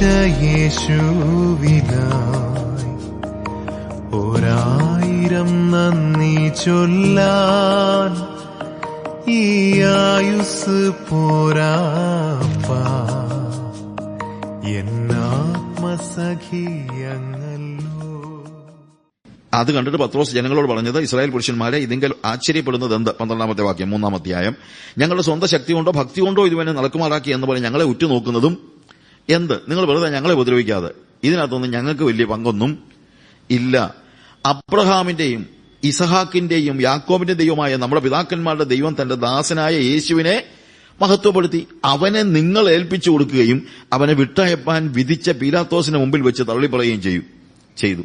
യേശുവിനായി 1000 നന്ദി ചൊല്ലാൻ ഈ ആയുസ് പോരാപ്പാ, എന്നാത്മസഖിയങ്ങല്ലോ. അത് കണ്ടിട്ട് പത്രോസ് ജനങ്ങളോട് പറഞ്ഞത്, ഇസ്രായേൽ പുരുഷന്മാരെ, ഇതിങ്കൽ ആശ്ചര്യപ്പെടുന്നത് എന്ത്? 12-ാമത്തെ വാക്യം, 3-ാം അധ്യായം. ഞങ്ങളുടെ സ്വന്തം ശക്തി കൊണ്ടോ ഭക്തി കൊണ്ടോ ഇതുവരെ നടക്കുമാറാക്കി എന്ന് പറഞ്ഞ് ഞങ്ങളെ ഉറ്റുനോക്കുന്നതും എന്ത്? നിങ്ങൾ വെറുതെ ഞങ്ങളെ ഉപദ്രവിക്കാതെ. ഇതിനകത്തൊന്നും ഞങ്ങൾക്ക് വലിയ പങ്കൊന്നും ഇല്ല. അബ്രഹാമിന്റെയും ഇസഹാക്കിന്റെയും യാക്കോബിന്റെ ദൈവമായ നമ്മുടെ പിതാക്കന്മാരുടെ ദൈവം തന്റെ ദാസനായ യേശുവിനെ മഹത്വപ്പെടുത്തി അവനെ നിങ്ങൾ ഏൽപ്പിച്ചു കൊടുക്കുകയും അവനെ വിട്ടയപ്പാൻ വിധിച്ച പീലാത്തോസിന് മുമ്പിൽ വെച്ച് തള്ളിപ്പറയുകയും ചെയ്തു.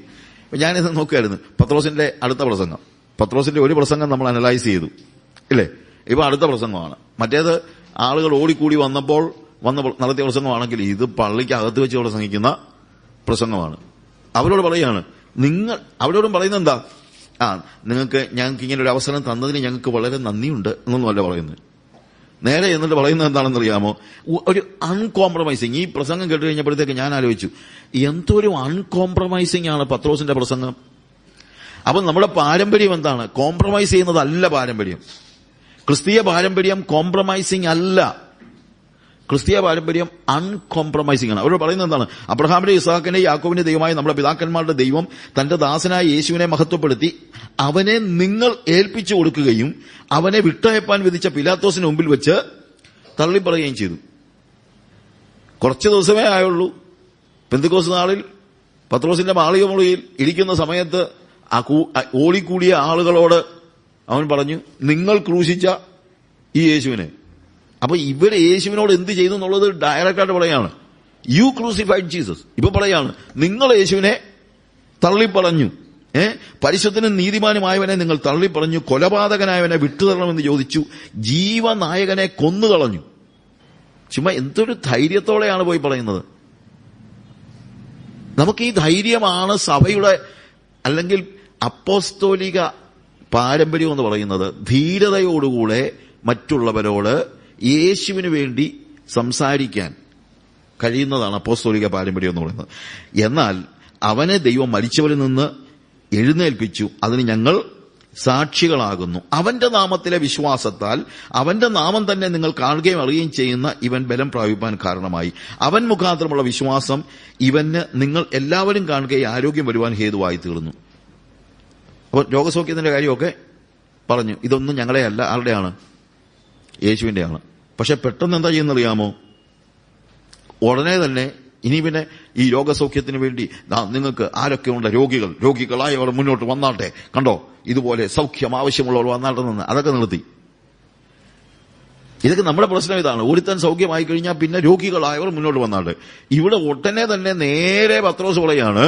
ഞാനിത് നോക്കുകയായിരുന്നു, പത്രോസിന്റെ അടുത്ത പ്രസംഗം. പത്രോസിന്റെ ഒരു പ്രസംഗം നമ്മൾ അനലൈസ് ചെയ്തു, ഇല്ലേ? ഇപ്പൊ അടുത്ത പ്രസംഗമാണ്. മറ്റേത് ആളുകൾ ഓടിക്കൂടി വന്നപ്പോൾ നടത്തിയ പ്രസംഗമാണെങ്കിൽ ഇത് പള്ളിക്ക് അകത്ത് വെച്ച് പ്രസംഗിക്കുന്ന പ്രസംഗമാണ്. അവരോട് പറയുകയാണ്, അവരോടും പറയുന്നത് എന്താ? ഞങ്ങൾക്ക് ഇങ്ങനെ ഒരു അവസരം തന്നതിന് ഞങ്ങൾക്ക് വളരെ നന്ദിയുണ്ട് എന്നൊന്നുമല്ല പറയുന്നത്. നേരെ എന്നിട്ട് പറയുന്നത് എന്താണെന്ന് അറിയാമോ? ഒരു അൺകോംപ്രമൈസിങ്. ഈ പ്രസംഗം കേട്ട് കഴിഞ്ഞപ്പോഴത്തേക്ക് ഞാൻ ആലോചിച്ചു, എന്തൊരു അൺകോംപ്രമൈസിംഗ് ആണ് പത്രോസിന്റെ പ്രസംഗം. അപ്പൊ നമ്മുടെ പാരമ്പര്യം എന്താണ്? കോംപ്രമൈസ് ചെയ്യുന്നതല്ല പാരമ്പര്യം. ക്രിസ്തീയ പാരമ്പര്യം കോംപ്രമൈസിംഗ് അല്ല. ക്രിസ്തീയ പാരമ്പര്യം അൺകോംപ്രമൈസിംഗ് ആണ്. അവരോട് പറയുന്നത് എന്താണ്? അബ്രഹാമിന്റെ, ഇസ്ഹാക്കിന്റെ, യാക്കോബിന്റെ ദൈവമായ നമ്മുടെ പിതാക്കന്മാരുടെ ദൈവം തന്റെ ദാസനായ യേശുവിനെ മഹത്വപ്പെടുത്തി അവനെ നിങ്ങൾ ഏൽപ്പിച്ചു കൊടുക്കുകയും അവനെ വിട്ടയപ്പാൻ വിധിച്ച പീലാത്തോസിന് മുമ്പിൽ വെച്ച് തള്ളിപ്പറയുകയും ചെയ്തു. കുറച്ചു ദിവസമേ ആയുള്ളൂ. പെന്തക്കോസ്ത് നാളിൽ പത്രോസിന്റെ മാളിക മുറിയിൽ ഇരിക്കുന്ന സമയത്ത് ഓടിക്കൂടിയ ആളുകളോട് അവൻ പറഞ്ഞു, നിങ്ങൾ ക്രൂശിച്ച ഈ യേശുവിനെ. അപ്പൊ ഇവര് യേശുവിനോട് എന്ത് ചെയ്തു എന്നുള്ളത് ഡയറക്റ്റായിട്ട് പറയാണ്, യു ക്രൂസിഫൈഡ് ജീസസ്. ഇപ്പൊ പറയാണ്, നിങ്ങൾ യേശുവിനെ തള്ളിപ്പറഞ്ഞു. പരിശുദ്ധനും നീതിമാനുമായവനെ നിങ്ങൾ തള്ളിപ്പറഞ്ഞു. കൊലപാതകനായവനെ വിട്ടുതരണമെന്ന് ചോദിച്ചു. ജീവനായകനെ കൊന്നുകളഞ്ഞു. ചുമ്മാ എന്തൊരു ധൈര്യത്തോടെയാണ് പോയി പറയുന്നത്. നമുക്ക് ഈ ധൈര്യമാണ് സഭയുടെ അല്ലെങ്കിൽ അപ്പോസ്തോലിക പാരമ്പര്യം എന്ന് പറയുന്നത്. ധീരതയോടുകൂടെ മറ്റുള്ളവരോട് യേശുവിന് വേണ്ടി സംസാരിക്കാൻ കഴിയുന്നതാണ് അപ്പോസ്തോലിക പാരമ്പര്യം എന്ന് പറയുന്നത്. എന്നാൽ അവനെ ദൈവം മരിച്ചവരിൽ നിന്ന് എഴുന്നേൽപ്പിച്ചു, അതിന് ഞങ്ങൾ സാക്ഷികളാകുന്നു. അവന്റെ നാമത്തിലെ വിശ്വാസത്താൽ അവന്റെ നാമം തന്നെ നിങ്ങൾ കാണുകയും അറിയുകയും ചെയ്യുന്ന ഇവൻ ബലം പ്രാപിപ്പാൻ കാരണമായി. അവൻ മുഖാന്തരമുള്ള വിശ്വാസം ഇവന് നിങ്ങൾ എല്ലാവരും കാണുകയും ആരോഗ്യം വരുവാൻ ഹേതുവായി തീർന്നു. അപ്പോൾ രോഗസൗഖ്യത്തിന്റെ കാര്യമൊക്കെ പറഞ്ഞു. ഇതൊന്നും ഞങ്ങളെ അല്ല, ആരുടെയാണ്? യേശുവിന്റെയാണ്. പക്ഷെ പെട്ടെന്ന് എന്താ ചെയ്യുന്നറിയാമോ? ഉടനെ തന്നെ ഇനി പിന്നെ ഈ രോഗസൗഖ്യത്തിന് വേണ്ടി നിങ്ങൾക്ക് ആരൊക്കെയുണ്ട്? രോഗികളായവർ മുന്നോട്ട് വന്നാട്ടെ, കണ്ടോ ഇതുപോലെ സൗഖ്യം ആവശ്യമുള്ളവർ വന്നാട്ടെ നിന്ന് അതൊക്കെ നിർത്തി. ഇതൊക്കെ നമ്മുടെ പ്രശ്നം ഇതാണ്. ഒരുത്തൻ സൗഖ്യമായി കഴിഞ്ഞാൽ പിന്നെ രോഗികളായവർ മുന്നോട്ട് വന്നാട്ടെ. ഇവിടെ ഉടനെ തന്നെ നേരെ പത്രോസ് പറയാണ്,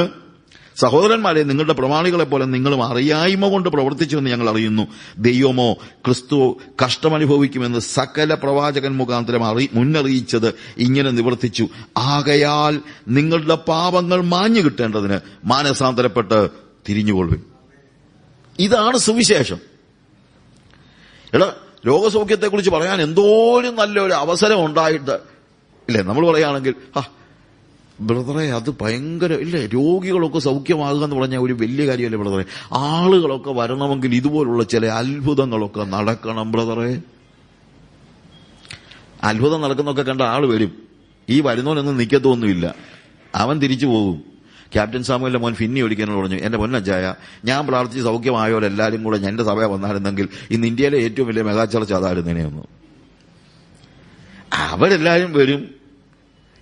സഹോദരന്മാരെ, നിങ്ങളുടെ പ്രമാണികളെ പോലെ നിങ്ങളും അറിയായ്മ കൊണ്ട് പ്രവർത്തിച്ചുവെന്ന് ഞങ്ങൾ അറിയുന്നു. ദൈവമോ ക്രിസ്തു കഷ്ടമനുഭവിക്കുമെന്ന് സകല പ്രവാചകൻ മുഖാന്തരം മുന്നറിയിച്ചത് ഇങ്ങനെ നിവർത്തിച്ചു. ആകയാൽ നിങ്ങളുടെ പാപങ്ങൾ മാഞ്ഞു കിട്ടേണ്ടതിന് മാനസാന്തരപ്പെട്ട് തിരിഞ്ഞുകൊള്ളുവിൻ. ഇതാണ് സുവിശേഷം. രോഗസൗഖ്യത്തെക്കുറിച്ച് പറയാൻ എന്തോരം നല്ലൊരു അവസരം ഉണ്ടായിട്ട് ഇല്ലേ? നമ്മൾ പറയുകയാണെങ്കിൽ, ബ്രദറെ അത് ഭയങ്കര ഇല്ലേ, രോഗികളൊക്കെ സൗഖ്യമാകുക എന്ന് പറഞ്ഞാൽ ഒരു വലിയ കാര്യമല്ലേ ബ്രദറെ? ആളുകളൊക്കെ വരണമെങ്കിൽ ഇതുപോലുള്ള ചില അത്ഭുതങ്ങളൊക്കെ നടക്കണം ബ്രദറെ. അത്ഭുതം നടക്കുന്നൊക്കെ കണ്ട ആള് വരും. ഈ വരുന്നവനൊന്നും നിൽക്കത്തൊന്നുമില്ല, അവൻ തിരിച്ചു പോകും. ക്യാപ്റ്റൻ സാമുവലിന്റെ മോൻ ഫിന്നി ഒരിക്കലും പറഞ്ഞു, എന്റെ പൊന്നച്ചായ, ഞാൻ പ്രാർത്ഥിച്ച് സൗഖ്യമായവരെല്ലാരും കൂടെ എന്റെ സഭ വന്നായിരുന്നെങ്കിൽ ഇന്ന് ഇന്ത്യയിലെ ഏറ്റവും വലിയ മെഗാ ചർച്ച അതായിരുന്നേനെയൊന്നു. അവരെല്ലാരും വരും,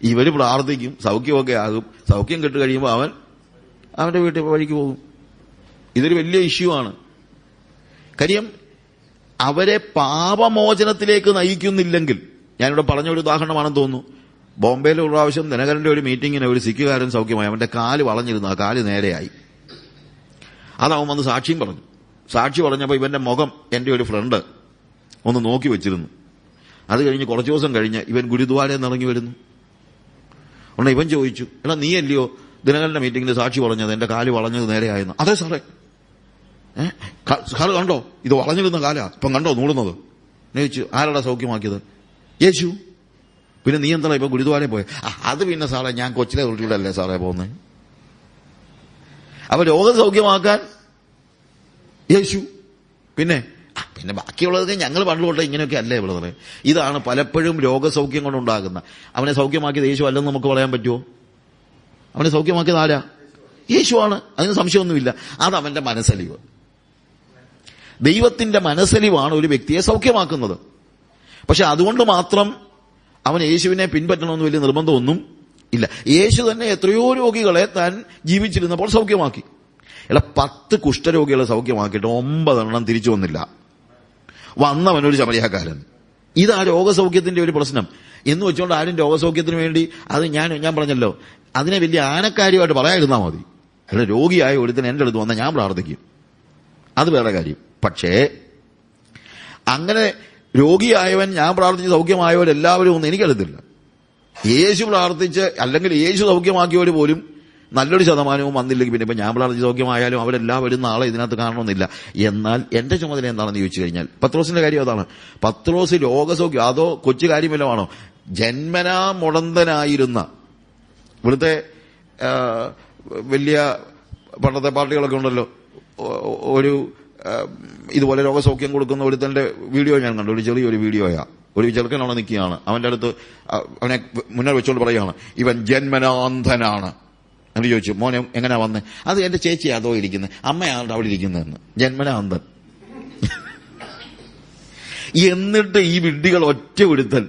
ഇവര് പ്രാർത്ഥിക്കും, സൗഖ്യമൊക്കെ ആകും. സൗഖ്യം കിട്ടു കഴിയുമ്പോൾ അവന്റെ വീട്ടിൽ വഴിക്ക് പോകും. ഇതൊരു വലിയ ഇഷ്യൂ ആണ്. കാര്യം അവരെ പാപമോചനത്തിലേക്ക് നയിക്കുന്നില്ലെങ്കിൽ, ഞാനിവിടെ പറഞ്ഞ ഒരു ഉദാഹരണമാണെന്ന് തോന്നുന്നു. ബോംബെയിലെ ഒരു പ്രാവശ്യം ദിനകരന്റെ ഒരു മീറ്റിങ്ങിന് ഒരു സിഖുകാരൻ സൗഖ്യമായി. അവന്റെ കാല് വളഞ്ഞിരുന്നു, ആ കാല് നേരെയായി. അതവൻ വന്ന് സാക്ഷിയും പറഞ്ഞു. സാക്ഷി പറഞ്ഞപ്പോൾ ഇവന്റെ മുഖം എന്റെ ഒരു ഫ്രണ്ട് ഒന്ന് നോക്കി വെച്ചിരുന്നു. അത് കഴിഞ്ഞ് കുറച്ചു ദിവസം കഴിഞ്ഞ് ഇവൻ ഗുരുദ്വാരയിൽ നിന്ന് ഇറങ്ങി വരുന്നു. ഉടനെ ഇവൻ ചോദിച്ചു, എടാ നീ അല്ലയോ ദിനകരന്റെ മീറ്റിംഗിൽ സാക്ഷി പറഞ്ഞത് എന്റെ കാല് വളഞ്ഞത് നേരെയായെന്ന്? അതെ സാറേ. സാറ് കണ്ടോ, ഇത് വളഞ്ഞിരുന്ന കാലാ, ഇപ്പം കണ്ടോ നൂടുന്നത്? ചോദിച്ചു, ആരാടാ സൗഖ്യമാക്കിയത്? യേശു. പിന്നെ നീ എന്താണ് ഇപ്പൊ ഗുരുദ്വാരയിൽ പോയത്? അത് പിന്നെ സാറേ ഞാൻ കൊച്ചിലെ തൊട്ടിട്ടല്ലേ സാറേ പോകുന്നത്. അപ്പൊ രോഗം സൗഖ്യമാക്കാൻ യേശു, പിന്നെ ബാക്കിയുള്ളതൊക്കെ ഞങ്ങൾ പണ്ട് തൊട്ടേ ഇങ്ങനെയൊക്കെ അല്ലേ ബ്രദറെ. ഇതാണ് പലപ്പോഴും രോഗസൗഖ്യം കൊണ്ടുണ്ടാകുന്ന. അവനെ സൗഖ്യമാക്കിയത് യേശു അല്ലെന്ന് നമുക്ക് പറയാൻ പറ്റുമോ? അവനെ സൗഖ്യമാക്കിയത് ആരാ? യേശുവാണ്. അതിന് സംശയമൊന്നുമില്ല. അത് അവന്റെ മനസ്സലിവ്. ദൈവത്തിന്റെ മനസ്സലിവാണ് ഒരു വ്യക്തിയെ സൗഖ്യമാക്കുന്നത്. പക്ഷെ അതുകൊണ്ട് മാത്രം അവൻ യേശുവിനെ പിൻപറ്റണമെന്ന് വലിയ നിർബന്ധമൊന്നും ഇല്ല. യേശു തന്നെ എത്രയോ രോഗികളെ താൻ ജീവിച്ചിരുന്നപ്പോൾ സൗഖ്യമാക്കി. 10 കുഷ്ഠരോഗികളെ സൗഖ്യമാക്കിയിട്ട് 9 എണ്ണം തിരിച്ചു വന്നില്ല. വന്നവനൊരു ശമരിയക്കാരൻ. ഇതാ രോഗസൗഖ്യത്തിന്റെ ഒരു പ്രശ്നം. എന്ന് വെച്ചുകൊണ്ട് ആരും രോഗസൗഖ്യത്തിന് വേണ്ടി അത് ഞാൻ പറഞ്ഞല്ലോ, അതിനെ വലിയ ആനക്കാര്യമായിട്ട് പറയാതിരുന്നാൽ മതി. രോഗിയായ ഒരുത്തിന് എന്റെ അടുത്ത് വന്നാൽ ഞാൻ പ്രാർത്ഥിക്കും, അത് വേറെ കാര്യം. പക്ഷേ അങ്ങനെ രോഗിയായവൻ ഞാൻ പ്രാർത്ഥിച്ച് സൗഖ്യമായവരെല്ലാവരും ഒന്നും എനിക്കറിയത്തില്ല. യേശു പ്രാർത്ഥിച്ച് അല്ലെങ്കിൽ യേശു സൗഖ്യമാക്കിയവർ പോലും നല്ലൊരു ശതമാനവും വന്നില്ലെങ്കിൽ പിന്നെ ഇപ്പൊ ഞാൻ പ്രാർത്ഥിച്ച് സൗഖ്യമായാലും അവരെല്ലാവരും നാളെ ഇതിനകത്ത് കാണണമെന്നില്ല. എന്നാൽ എന്റെ ചുമതല എന്താണെന്ന് ചോദിച്ചു കഴിഞ്ഞാൽ പത്രോസിന്റെ കാര്യം അതാണ്. പത്രോസ് രോഗസൗഖ്യം അതോ കൊച്ചു കാര്യമല്ലമാണോ? ജന്മനാ മുടന്തനായിരുന്ന ഇവിടുത്തെ വലിയ പണ്ടത്തെ പാർട്ടികളൊക്കെ ഉണ്ടല്ലോ, ഒരു ഇതുപോലെ രോഗസൗഖ്യം കൊടുക്കുന്ന ഒരുത്തന്റെ വീഡിയോ ഞാൻ കണ്ടു. ഒരു ചെറിയൊരു വീഡിയോയാ. ഒരു ചെറുക്കൻ അവിടെ നിൽക്കുകയാണ്. അവന്റെ അടുത്ത് അവനെ മുന്നേ വെച്ചുകൊണ്ട് പറയുകയാണ്, ഇവൻ ജന്മനാന്ധനാണ്. എന്നിട്ട് ചോദിച്ചു, മോനെ എങ്ങനെയാ വന്നേ? അത് എന്റെ ചേച്ചി അതോ ഇരിക്കുന്നത്, അമ്മയാണ് അവിടെ ഇരിക്കുന്നതെന്ന്. ജന്മനാന്ധൻ. എന്നിട്ട് ഈ വിഡ്ഢികൾ ഒറ്റ വിടുത്തൽ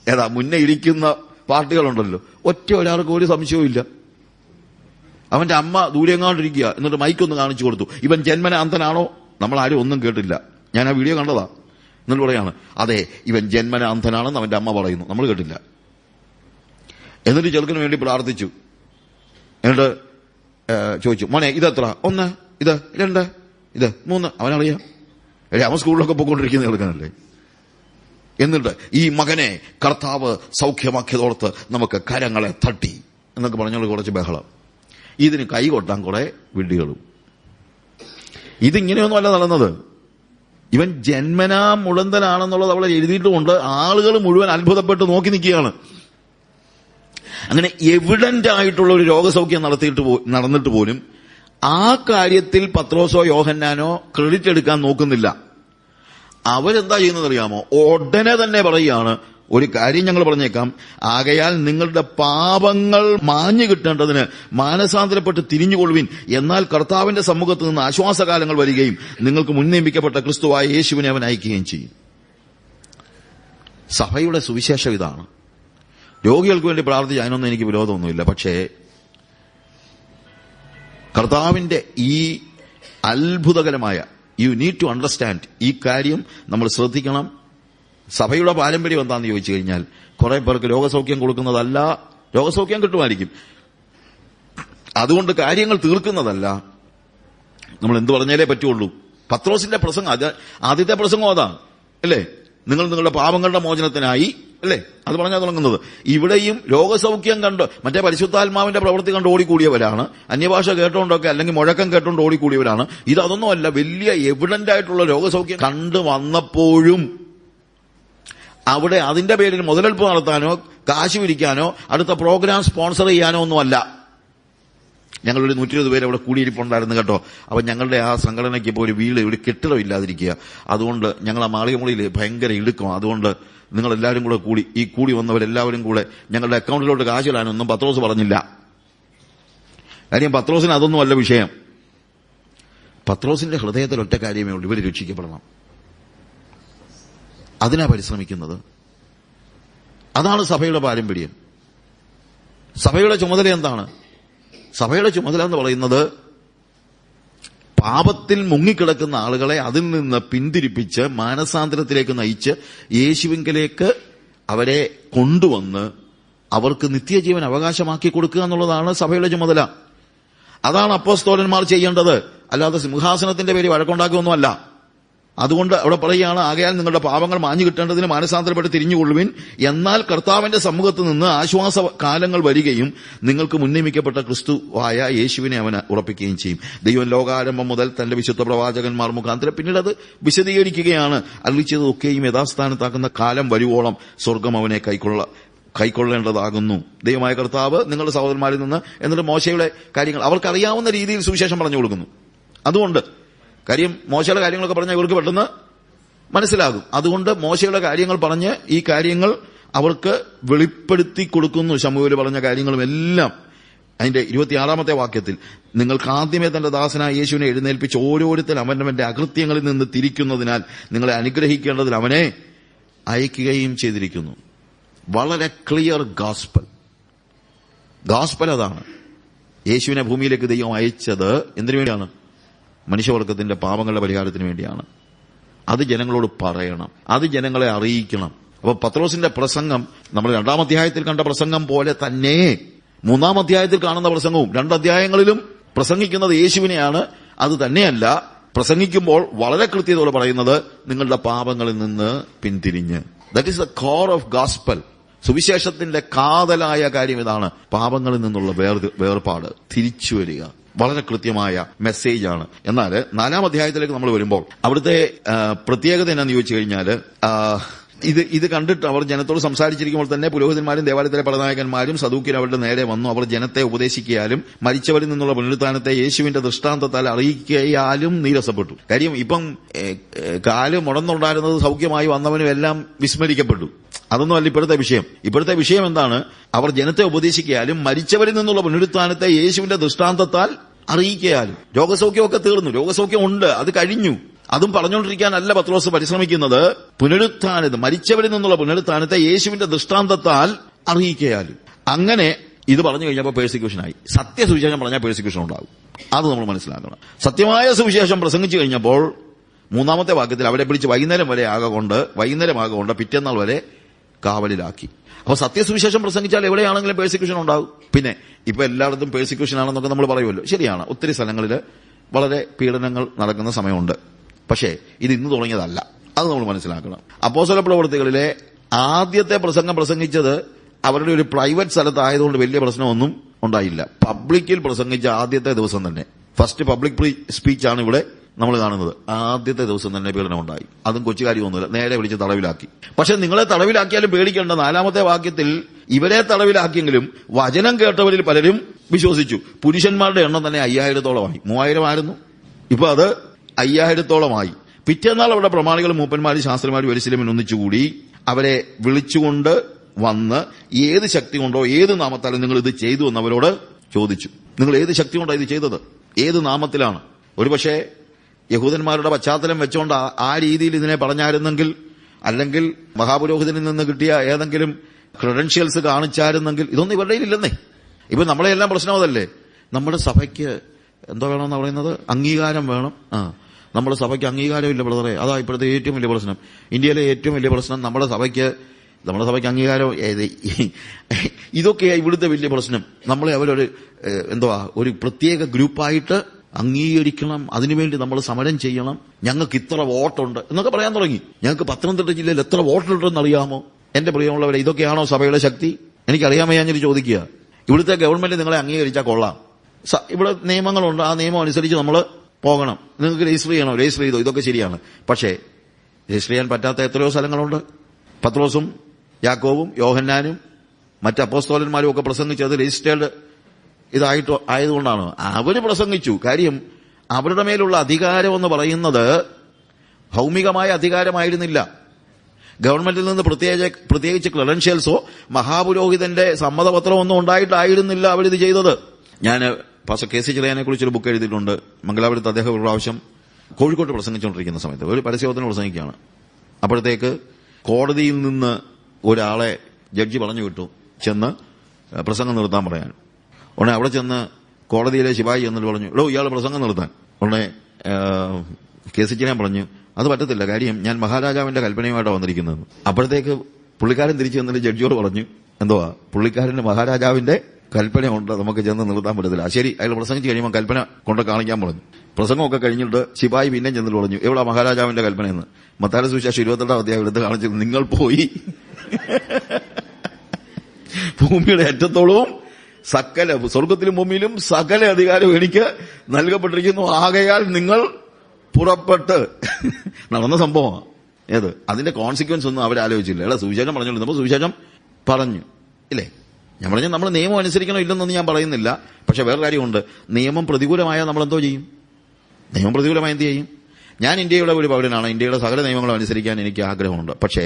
ഏതാ മുന്നേ ഇരിക്കുന്ന പാർട്ടികളുണ്ടല്ലോ, ഒറ്റ ഒരാൾക്കും ഒരു സംശയവും ഇല്ല. അവന്റെ അമ്മ ദൂരെങ്ങാണ്ടിരിക്കുക. എന്നിട്ട് മൈക്കൊന്ന് കാണിച്ചു കൊടുത്തു, ഇവൻ ജന്മനാന്ധനാണോ? നമ്മളാരും ഒന്നും കേട്ടില്ല. ഞാൻ ആ വീഡിയോ കണ്ടതാ. എന്നിട്ട് പറയാണ്, അതെ ഇവൻ ജന്മനാന്ധനാണെന്ന് അവന്റെ അമ്മ പറയുന്നു, നമ്മൾ കേട്ടില്ല. എന്നിട്ട് ചെറുക്കിന് വേണ്ടി പ്രാർത്ഥിച്ചു. എന്നിട്ട് ചോദിച്ചു, മോനെ ഇതെത്ര? 1, ഇത് 2, ഇത് 3. അവനറിയാം, അവൻ സ്കൂളിലൊക്കെ പോയിക്കൊണ്ടിരിക്കുന്ന ചെറുക്കനല്ലേ. എന്നിട്ട് ഈ മകനെ കർത്താവ് സൗഖ്യമാക്കിയതോർത്ത് നമുക്ക് കരങ്ങളെ തട്ടി എന്നൊക്കെ പറഞ്ഞോളൂ കുറച്ച് ബഹളം. ഇതിന് കൈ കൊട്ടാൻ കുറെ വിഡ്ഢികളും. ഇതിങ്ങനെയൊന്നുമല്ല നടന്നത്. ഇവൻ ജന്മനാ മുടന്തനാണെന്നുള്ളത് അവളെ എഴുതിയിട്ടുമുണ്ട്. ആളുകൾ മുഴുവൻ അത്ഭുതപ്പെട്ട് നോക്കി നിൽക്കുകയാണ്. അങ്ങനെ എവിഡന്റ് ആയിട്ടുള്ള ഒരു രോഗസൗഖ്യം നടന്നിട്ട് പോലും ആ കാര്യത്തിൽ പത്രോസോ യോഹന്നാനോ ക്രെഡിറ്റ് എടുക്കാൻ നോക്കുന്നില്ല. അവരെന്താ ചെയ്യുന്നത് അറിയാമോ? ഉടനെ തന്നെ പറയുകയാണ്, ഒരു കാര്യം ഞങ്ങൾ പറഞ്ഞേക്കാം, ആകയാൽ നിങ്ങളുടെ പാപങ്ങൾ മാഞ്ഞു കിട്ടേണ്ടതിന് മാനസാന്തരപ്പെട്ട് തിരിഞ്ഞുകൊള്ളുവിൻ, എന്നാൽ കർത്താവിന്റെ സമ്മുഖത്ത് നിന്ന് ആശ്വാസകാലങ്ങൾ വരികയും നിങ്ങൾക്ക് മുൻനിയമിക്കപ്പെട്ട ക്രിസ്തുവായ യേശുവിനെ അവൻ അയക്കുകയും ചെയ്യും. സഭയുടെ സുവിശേഷം ഇതാണ്. രോഗികൾക്ക് വേണ്ടി പ്രാർത്ഥിച്ച് അതിനൊന്നും എനിക്ക് വിരോധമൊന്നുമില്ല. പക്ഷേ കർത്താവിന്റെ ഈ അത്ഭുതകരമായ യു നീഡ് ടു അണ്ടർസ്റ്റാൻഡ്, ഈ കാര്യം നമ്മൾ ശ്രദ്ധിക്കണം. സഭയുടെ പാരമ്പര്യം എന്താണെന്ന് ചോദിച്ചു കഴിഞ്ഞാൽ കുറെ പേർക്ക് രോഗസൗഖ്യം കൊടുക്കുന്നതല്ല, രോഗസൗഖ്യം കിട്ടുമായിരിക്കും, അതുകൊണ്ട് കാര്യങ്ങൾ തീർക്കുന്നതല്ല. നമ്മൾ എന്ത് പറഞ്ഞാലേ പറ്റുള്ളൂ. പത്രോസിന്റെ പ്രസംഗം ആദ്യത്തെ പ്രസംഗം അതാണ് അല്ലേ? നിങ്ങൾ നിങ്ങളുടെ പാപങ്ങളുടെ മോചനത്തിനായി അല്ലേ, അത് പറഞ്ഞാൽ തുടങ്ങുന്നത്. ഇവിടെയും രോഗസൗഖ്യം കണ്ട് മറ്റേ പരിശുദ്ധാത്മാവിന്റെ പ്രവൃത്തി കണ്ട് ഓടിക്കൂടിയവരാണ്, അന്യഭാഷ കേട്ടോണ്ടൊക്കെ അല്ലെങ്കിൽ മുഴക്കം കേട്ടോണ്ട് ഓടിക്കൂടിയവരാണ്. ഇതൊന്നുമല്ല, വലിയ എവിഡന്റ് ആയിട്ടുള്ള രോഗസൗഖ്യം കണ്ടു വന്നപ്പോഴും അവിടെ അതിന്റെ പേരിൽ മുതലെടുപ്പ് നടത്താനോ കാശ് പിരിക്കാനോ അടുത്ത പ്രോഗ്രാം സ്പോൺസർ ചെയ്യാനോ ഒന്നുമല്ല. ഞങ്ങളൊരു 120 പേര് അവിടെ കൂടിയിരിപ്പുണ്ടായിരുന്നു കേട്ടോ. അപ്പൊ ഞങ്ങളുടെ ആ സംഘടനയ്ക്ക് ഇപ്പോൾ ഒരു വീട്, ഒരു കെട്ടിടം ഇല്ലാതിരിക്കുക. അതുകൊണ്ട് ഞങ്ങൾ ആ മാളികമുറിയിൽ ഭയങ്കര ഇടുക്കം. അതുകൊണ്ട് നിങ്ങളെല്ലാവരും കൂടെ കൂടി വന്നവരെല്ലാവരും കൂടെ ഞങ്ങളുടെ അക്കൗണ്ടിലോട്ട് കാശ് ഇടാനൊന്നും പത്രോസ് പറഞ്ഞില്ല. കാര്യം പത്രോസിന് അതൊന്നും അല്ല വിഷയം. പത്രോസിന്റെ ഹൃദയത്തിൽ ഒറ്റ കാര്യമേ ഉള്ളൂ, ഇവർ രക്ഷിക്കപ്പെടണം. അതിനാ പരിശ്രമിക്കുന്നത്. അതാണ് സഭയുടെ പാരമ്പര്യം. സഭയുടെ ചുമതല എന്താണ്? സഭയുടെ ചുമതല എന്ന് പറയുന്നത് പാപത്തിൽ മുങ്ങിക്കിടക്കുന്ന ആളുകളെ അതിൽ നിന്ന് പിന്തിരിപ്പിച്ച് മാനസാന്തരത്തിലേക്ക് നയിച്ച് യേശുവിങ്കലേക്ക് അവരെ കൊണ്ടുവന്ന് അവർക്ക് നിത്യജീവൻ അവകാശമാക്കി കൊടുക്കുക എന്നുള്ളതാണ് സഭയുടെ ചുമതല. അതാണ് അപ്പോസ്തലന്മാർ ചെയ്യേണ്ടത്. അല്ലാതെ സിംഹാസനത്തിന്റെ പേര് വഴക്കുണ്ടാക്കുകയൊന്നുമല്ല. അതുകൊണ്ട് അവിടെ പറയുകയാണ്, ആകയാൽ നിങ്ങളുടെ പാപങ്ങൾ മാഞ്ഞു കിട്ടേണ്ടതിന് മാനസാന്തരപ്പെട്ട് തിരിഞ്ഞുകൊള്ളുവിൻ, എന്നാൽ കർത്താവിന്റെ സമ്മുഖത്ത് നിന്ന് ആശ്വാസ കാലങ്ങൾ വരികയും നിങ്ങൾക്ക് മുൻനിയമിക്കപ്പെട്ട ക്രിസ്തുവായ യേശുവിനെ അവന് ഉറപ്പിക്കുകയും ചെയ്യും. ദൈവം ലോകാരംഭം മുതൽ തന്റെ വിശുദ്ധ പ്രവാചകന്മാർ മുഖാന്തരം പിന്നീട് അത് വിശദീകരിക്കുകയാണ്. അരുളിച്ചതൊക്കെയും യഥാസ്ഥാനത്താക്കുന്ന കാലം വരുവോളം സ്വർഗം അവനെ കൈക്കൊള്ളേണ്ടതാകുന്നു. ദൈവമായ കർത്താവ് നിങ്ങളുടെ സഹോദരന്മാരിൽ നിന്ന് എന്നിട്ട് മോശയുടെ കാര്യങ്ങൾ അവർക്കറിയാവുന്ന രീതിയിൽ സുവിശേഷം പറഞ്ഞു കൊടുക്കുന്നു. അതുകൊണ്ട് കാര്യം മോശയുടെ കാര്യങ്ങളൊക്കെ പറഞ്ഞാൽ ഇവർക്ക് പെട്ടെന്ന് മനസ്സിലാകും. അതുകൊണ്ട് മോശയുടെ കാര്യങ്ങൾ പറഞ്ഞ് ഈ കാര്യങ്ങൾ അവർക്ക് വെളിപ്പെടുത്തി കൊടുക്കുന്നു. ശമൂവേൽ പറഞ്ഞ കാര്യങ്ങളും എല്ലാം അതിന്റെ 26-ാമത്തെ വാക്യത്തിൽ, നിങ്ങൾക്ക് ആദ്യമേ തന്റെ ദാസനായ യേശുവിനെ എഴുന്നേൽപ്പിച്ച് ഓരോരുത്തരും അവനവന്റെ അകൃത്യങ്ങളിൽ നിന്ന് തിരിക്കുന്നതിനാൽ നിങ്ങളെ അനുഗ്രഹിക്കേണ്ടതിൽ അവനെ അയക്കുകയും ചെയ്തിരിക്കുന്നു. വളരെ ക്ലിയർ ഗോസ്പൽ അതാണ്. യേശുവിനെ ഭൂമിയിലേക്ക് ദൈവം അയച്ചത് എന്തിനു വേണ്ടിയാണ്? മനുഷ്യവർഗത്തിന്റെ പാപങ്ങളുടെ പരിഹാരത്തിന് വേണ്ടിയാണ്. അത് ജനങ്ങളോട് പറയണം, അത് ജനങ്ങളെ അറിയിക്കണം. അപ്പൊ പത്രോസിന്റെ പ്രസംഗം നമ്മൾ 2-ാം അധ്യായത്തിൽ കണ്ട പ്രസംഗം പോലെ തന്നെ 3-ാം അധ്യായത്തിൽ കാണുന്ന പ്രസംഗവും 2 അധ്യായങ്ങളിലും പ്രസംഗിക്കുന്നത് യേശുവിനെയാണ്. അത് തന്നെയല്ല, പ്രസംഗിക്കുമ്പോൾ വളരെ കൃത്യതയോടെ പറയുന്നത് നിങ്ങളുടെ പാപങ്ങളിൽ നിന്ന് പിന്തിരിഞ്ഞ്. That is the core of gospel. സുവിശേഷത്തിന്റെ കാതലായ കാര്യം ഇതാണ്. പാപങ്ങളിൽ നിന്നുള്ള വേർപാട്, തിരിച്ചു വരിക. വളരെ കൃത്യമായ മെസ്സേജാണ്. എന്നാൽ 4-ാം അധ്യായത്തിലേക്ക് നമ്മൾ വരുമ്പോൾ അവിടുത്തെ പ്രത്യേകത എന്നാന്ന് ചോദിച്ചു കഴിഞ്ഞാൽ, ഇത് കണ്ടിട്ട് അവർ ജനത്തോട് സംസാരിച്ചിരിക്കുമ്പോൾ തന്നെ പുരോഹിതന്മാരും ദേവാലയത്തിലെ പടനായകന്മാരും സദൂക്യരും അവരുടെ നേരെ വന്നു. അവർ ജനത്തെ ഉപദേശിക്കാലും മരിച്ചവരിൽ നിന്നുള്ള പുനരുത്ഥാനത്തെ യേശുവിന്റെ ദൃഷ്ടാന്തത്താൽ അറിയിക്കാലും നീരസപ്പെട്ടു. കാര്യം ഇപ്പം കാല് മുടന്നുണ്ടായിരുന്നത് സൗഖ്യമായി വന്നവനും എല്ലാം വിസ്മരിക്കപ്പെട്ടു. അതൊന്നും അല്ല ഇപ്പോഴത്തെ വിഷയം. ഇപ്പോഴത്തെ വിഷയം എന്താണ്? അവർ ജനത്തെ ഉപദേശിക്കാലും മരിച്ചവരിൽ നിന്നുള്ള പുനരുത്ഥാനത്തെ യേശുവിന്റെ ദൃഷ്ടാന്തത്താൽ അറിയിക്കാലും. രോഗസൗഖ്യമൊക്കെ തീർന്നു, രോഗസൗഖ്യം ഉണ്ട്, അത് കഴിഞ്ഞു. അതും പറഞ്ഞുകൊണ്ടിരിക്കാനല്ല പത്രോസ് പരിശ്രമിക്കുന്നത്. പുനരുത്ഥാനത്ത്, മരിച്ചവരിൽ നിന്നുള്ള പുനരുത്ഥാനത്തെ യേശുവിന്റെ ദൃഷ്ടാന്തത്താൽ അറിയിക്കാലും. അങ്ങനെ ഇത് പറഞ്ഞു കഴിഞ്ഞപ്പോൾ പേഴ്സിക്യൂഷനായി. സത്യസുവിശേഷം പറഞ്ഞാൽ പേഴ്സിക്യൂഷൻ ഉണ്ടാകും. അത് നമ്മൾ മനസ്സിലാക്കണം. സത്യമായ സുവിശേഷം പ്രസംഗിച്ചു കഴിഞ്ഞപ്പോൾ 3-ാമത്തെ വാക്യത്തിൽ അവരെ പിടിച്ച് വൈകുന്നേരമാകൊണ്ട് പിറ്റേന്നാൾ വരെ കാവലിലാക്കി. അപ്പൊ സത്യസുവിശേഷം പ്രസംഗിച്ചാൽ എവിടെയാണെങ്കിലും പേഴ്സിക്യൂഷൻ ഉണ്ടാകും. പിന്നെ ഇപ്പൊ എല്ലായിടത്തും പേഴ്സിക്യൂഷൻ ആണെന്നൊക്കെ നമ്മൾ പറയുമല്ലോ, ശരിയാണ്. ഒത്തിരി സ്ഥലങ്ങളിൽ വളരെ പീഡനങ്ങൾ നടക്കുന്ന സമയമുണ്ട്. പക്ഷേ ഇത് ഇന്ന് തുടങ്ങിയതല്ല, അത് നമ്മൾ മനസ്സിലാക്കണം. അപ്പോസ്തല പ്രവൃത്തികളിലെ ആദ്യത്തെ പ്രസംഗം പ്രസംഗിച്ചത് അവരുടെ ഒരു പ്രൈവറ്റ് സ്ഥലത്തായതുകൊണ്ട് വലിയ പ്രശ്നമൊന്നും ഉണ്ടായില്ല. പബ്ലിക്കിൽ പ്രസംഗിച്ച ആദ്യത്തെ ദിവസം തന്നെ, ഫസ്റ്റ് പബ്ലിക് സ്പീച്ചാണ് ഇവിടെ നമ്മൾ കാണുന്നത്. ആദ്യത്തെ ദിവസം തന്നെ പീഡനം ഉണ്ടായി. അതും കൊച്ചു കാര്യമൊന്നുമില്ല, നേരെ വിളിച്ച് തടവിലാക്കി. പക്ഷെ നിങ്ങളെ തടവിലാക്കിയാലും പേടിക്കേണ്ട. 4-ാമത്തെ വാക്യത്തിൽ ഇവരെ തടവിലാക്കിയെങ്കിലും വചനം കേട്ടവരിൽ പലരും വിശ്വസിച്ചു. പുരുഷന്മാരുടെ എണ്ണം തന്നെ 5000-ഓളമായി. 3000 ആയിരുന്നു, ഇപ്പൊ അത് 5000-ഓളമായി. പിറ്റേന്നാൾ അവിടെ പ്രമാണികളും മൂപ്പന്മാരും ശാസ്ത്രിമാരും യെരൂശലേമിൽ ഒന്നിച്ചുകൂടി അവരെ വിളിച്ചുകൊണ്ട് വന്ന് ഏത് ശക്തി കൊണ്ടോ ഏത് നാമത്താലും നിങ്ങൾ ഇത് ചെയ്തു എന്നവരോട് ചോദിച്ചു. നിങ്ങൾ ഏത് ശക്തി കൊണ്ടോ ഇത് ചെയ്തത്? ഏത് നാമത്തിലാണ്? ഒരുപക്ഷെ യഹൂദന്മാരുടെ പശ്ചാത്തലം വെച്ചുകൊണ്ട് ആ രീതിയിൽ ഇതിനെ പറഞ്ഞായിരുന്നെങ്കിൽ, അല്ലെങ്കിൽ മഹാപുരോഹിതനിൽ നിന്ന് കിട്ടിയ ഏതെങ്കിലും ക്രെഡൻഷ്യൽസ് കാണിച്ചായിരുന്നെങ്കിൽ, ഇതൊന്നും ഇവരുടെ ഇല്ലെന്നേ. ഇപ്പൊ നമ്മളെല്ലാം പ്രശ്നം അതല്ലേ. നമ്മുടെ സഭയ്ക്ക് എന്തോ വേണമെന്ന് പറയുന്നത്? അംഗീകാരം വേണം. നമ്മുടെ സഭയ്ക്ക് അംഗീകാരമില്ല ബ്രദറെ. അതാ ഇപ്പോഴത്തെ ഏറ്റവും വലിയ പ്രശ്നം. ഇന്ത്യയിലെ ഏറ്റവും വലിയ പ്രശ്നം നമ്മുടെ സഭയ്ക്ക് അംഗീകാരം. ഇതൊക്കെയാണ് ഇവിടുത്തെ വലിയ പ്രശ്നം. നമ്മളെ അവരൊരു ഒരു പ്രത്യേക ഗ്രൂപ്പായിട്ട് അംഗീകരിക്കണം, അതിനുവേണ്ടി നമ്മൾ സമരം ചെയ്യണം. ഞങ്ങൾക്ക് ഇത്ര വോട്ടുണ്ട് എന്നൊക്കെ പറയാൻ തുടങ്ങി. ഞങ്ങൾക്ക് പത്തനംതിട്ട ജില്ലയിൽ എത്ര വോട്ടുണ്ടെന്ന് അറിയാമോ? എന്റെ പ്രിയമുള്ളവരെ, ഇതൊക്കെയാണോ സഭയുടെ ശക്തി? എനിക്കറിയാമോ? ഞാൻ ചോദിക്കുക. ഇവിടുത്തെ ഗവൺമെന്റ് നിങ്ങളെ അംഗീകരിച്ചാൽ കൊള്ളാം. ഇവിടെ നിയമങ്ങളുണ്ട്, ആ നിയമം അനുസരിച്ച് നമ്മൾ പോകണം. നിങ്ങൾക്ക് രജിസ്റ്റർ ചെയ്യണോ? രജിസ്റ്റർ ചെയ്തോ? ഇതൊക്കെ ശരിയാണ്. പക്ഷേ രജിസ്റ്റർ ചെയ്യാൻ പറ്റാത്ത എത്രയോ സ്ഥലങ്ങളുണ്ട്. പത്രോസും യാക്കോബും യോഹന്നാനും മറ്റ് അപ്പോസ്തലന്മാരും ഒക്കെ പ്രസംഗിച്ചത് രജിസ്റ്റേർഡ് ആയതുകൊണ്ടാണ്. അവര് പ്രസംഗിച്ചു. കാര്യം അവരുടെ മേലുള്ള അധികാരം എന്ന് പറയുന്നത് ഭൗമികമായ അധികാരമായിരുന്നില്ല. ഗവൺമെന്റിൽ നിന്ന് പ്രത്യേകിച്ച് ക്രെഡൻഷ്യൽസോ മഹാപുരോഹിതന്റെ സമ്മതപത്രമോ ഒന്നും ഉണ്ടായിട്ടായിരുന്നില്ല അവരിത് ചെയ്തത്. ഞാൻ പാസ്റ്റർ കെ സി ചിറയാനെ കുറിച്ചൊരു ബുക്ക് എഴുതിയിട്ടുണ്ട്. മംഗലാപുരത്ത് അദ്ദേഹം ഒരു പ്രാവശ്യം കോഴിക്കോട്ട് പ്രസംഗിച്ചുകൊണ്ടിരിക്കുന്ന സമയത്ത് ഒരു പരസ്യത്തിന് പ്രസംഗിക്കുകയാണ്. അപ്പോഴത്തേക്ക് കോടതിയിൽ നിന്ന് ഒരാളെ ജഡ്ജി പറഞ്ഞു വിട്ടു ചെന്ന് പ്രസംഗം നിർത്താൻ പറയാൻ. ഉടനെ അവിടെ ചെന്ന് കോടതിയിലെ ശിപായി എന്നിട്ട് പറഞ്ഞു, ഇയാൾ പ്രസംഗം നിർത്താൻ. ഉടനെ കെ സി ചിറയാൻ പറഞ്ഞു, അത് പറ്റത്തില്ല, കാര്യം ഞാൻ മഹാരാജാവിന്റെ കൽപ്പനയുമായിട്ടാണ് വന്നിരിക്കുന്നത്. അപ്പോഴത്തേക്ക് പുള്ളിക്കാരൻ തിരിച്ചു വന്നിട്ട് ജഡ്ജിയോട് പറഞ്ഞു, പുള്ളിക്കാരന് മഹാരാജാവിന്റെ കൽപ്പനയുണ്ട്, നമുക്ക് ചെന്ന് നിർത്താൻ പറ്റത്തില്ല. ശരി, അയാൾ പ്രസംഗിച്ച് കഴിയുമ്പോൾ കൽപ്പന കൊണ്ട് കാണിക്കാൻ പറഞ്ഞു. പ്രസംഗമൊക്കെ കഴിഞ്ഞിട്ട് ശിപായി പിന്നെ ചെന്നിട്ട് പറഞ്ഞു, എവിടെ മഹാരാജാവിന്റെ കൽപ്പനയെന്ന്? മത്തായിയുടെ സുവിശേഷം 28-ാം അധ്യായം എടുത്ത് കാണിച്ചത്, നിങ്ങൾ പോയി ഭൂമിയുടെ അറ്റത്തോളവും സകല സ്വർഗത്തിലും ഭൂമിയിലും സകല അധികാരവും എനിക്ക് നൽകപ്പെട്ടിരിക്കുന്നു, ആകയാൽ നിങ്ങൾ പുറപ്പെട്ട്. നടന്ന സംഭവമാണ്. അതിന്റെ കോൺസിക്വൻസ് ഒന്നും അവരാലോചിച്ചില്ല. സുവിശേഷം പറഞ്ഞുകൊണ്ടിരുന്നപ്പോൾ സുവിശേഷം പറഞ്ഞു. ഇല്ലേ? ഞാൻ പറഞ്ഞ നമ്മൾ നിയമം അനുസരിക്കണോ ഇല്ലെന്നൊന്നും ഞാൻ പറയുന്നില്ല. പക്ഷെ വേറെ കാര്യമുണ്ട്, നിയമം പ്രതികൂലമായാൽ നമ്മൾ എന്തോ ചെയ്യും? നിയമം പ്രതികൂലമായി എന്ത് ചെയ്യും? ഞാൻ ഇന്ത്യയുടെ ഒരു പൗരനാണ്. ഇന്ത്യയുടെ സകല നിയമങ്ങളും അനുസരിക്കാൻ എനിക്ക് ആഗ്രഹമുണ്ട്. പക്ഷേ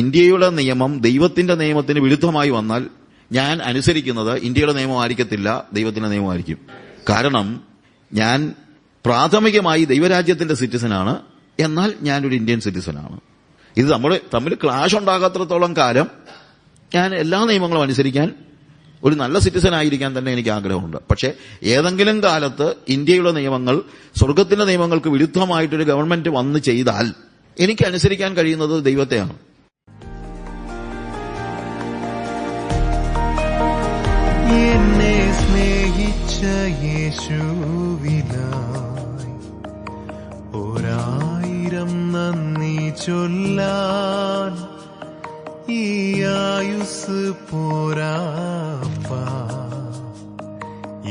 ഇന്ത്യയുടെ നിയമം ദൈവത്തിന്റെ നിയമത്തിന് വിരുദ്ധമായി വന്നാൽ ഞാൻ അനുസരിക്കുന്നത് ഇന്ത്യയുടെ നിയമമായിരിക്കത്തില്ല, ദൈവത്തിന്റെ നിയമമായിരിക്കും. കാരണം ഞാൻ പ്രാഥമികമായി ദൈവരാജ്യത്തിന്റെ സിറ്റിസനാണ്, എന്നാൽ ഞാനൊരു ഇന്ത്യൻ സിറ്റിസനാണ്. ഇത് നമ്മൾ തമ്മിൽ ക്ലാഷ് ഉണ്ടാകാത്രത്തോളം കാലം ഞാൻ എല്ലാ നിയമങ്ങളും അനുസരിക്കാൻ, ഒരു നല്ല സിറ്റിസൺ ആയിരിക്കാൻ തന്നെ എനിക്ക് ആഗ്രഹമുണ്ട്. പക്ഷെ ഏതെങ്കിലും കാലത്ത് ഇന്ത്യയുടെ നിയമങ്ങൾ സ്വർഗത്തിന്റെ നിയമങ്ങൾക്ക് വിരുദ്ധമായിട്ടൊരു ഗവൺമെന്റ് വന്ന് ചെയ്താൽ എനിക്ക് അനുസരിക്കാൻ കഴിയുന്നത് ദൈവത്തെയാണ്. എന്നെ സ്നേഹിച്ച യേശുവിനായി 1000 നന്ദി ചൊല്ലാൻ ഈ ആയുസ് പോരാപ്പാ,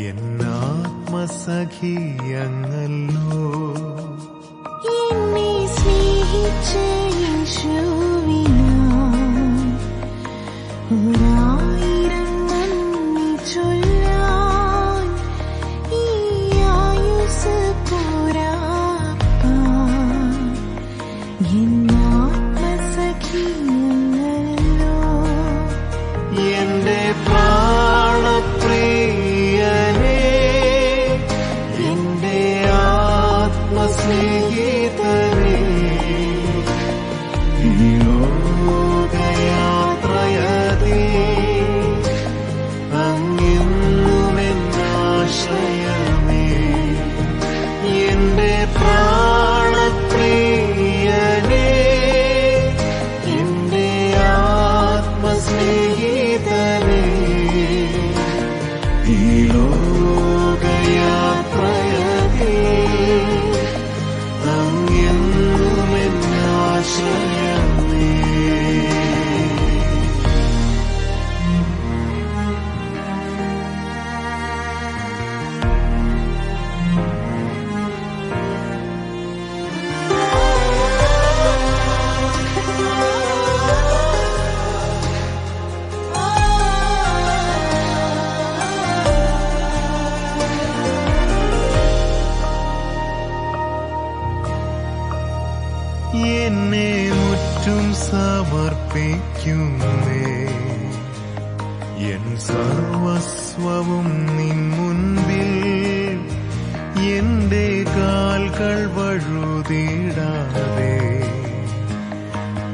എന്നാത്മസഖിയങ്ങല്ലോ. എന്നെ സ്നേഹിച്ച യേശുവിനായി 1000 നന്ദി ചൊല്ലാൻ ഈ ആയുസ് പോരാപ്പാ, എന്നാത്മസഖിയങ്ങല്ലോ. എന്റെ പ്രാണപ്രിയനേ, എന്റെ ആത്മസ്നേഹിതനേ, ഈ ലോകയാത്രയതേ അങ്ങെന്നുമെന്നാശ്രയമേ. എന്റെ പ്രാണപ്രിയനേ, എന്റെ ആത്മസ്നേഹിതനേ, ഈ ലോകയാത്രയതേ അങ്ങെന്നുമെന്നാശ്രയമേ. എന്നെ മുറ്റും സമർപ്പിക്കുന്നേ, എൻ സർവസ്വവും നിൻ മുൻപിൽ. എന്റെ കാൽകൾ വഴുതിടാതെ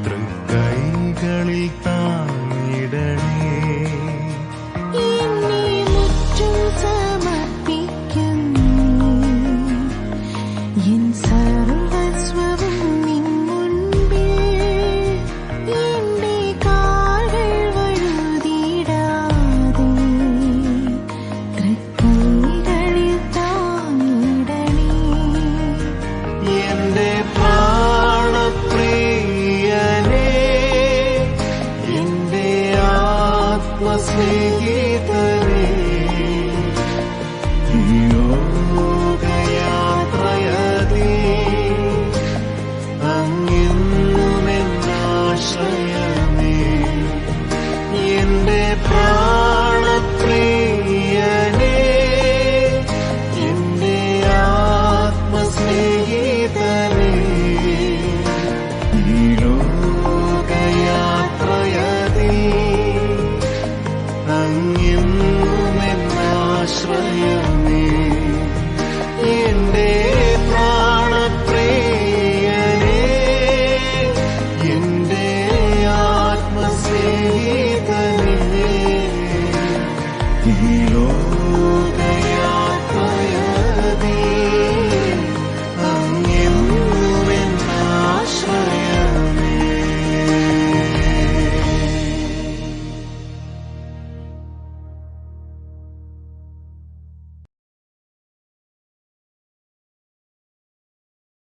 തൃക്കൈകളിൽ താങ്ങിടണേ. എന്നെ മുറ്റും സമർപ്പിക്കുന്നു, എൻ സർവസ്വവും നിൻ മുൻപിൽ. എന്റെ കാൽകൾ വഴുതിടാതെ തൃക്കൈകളിൽ താങ്ങിടണേ. എന്റെ പ്രാണപ്രിയനേ, എന്റെ ആത്മസ്നേഹിതനേ, ഈ ലോകയാത്രയതേ അങ്ങെന്നുമെന്നാശ്രയമേ. എന്റെ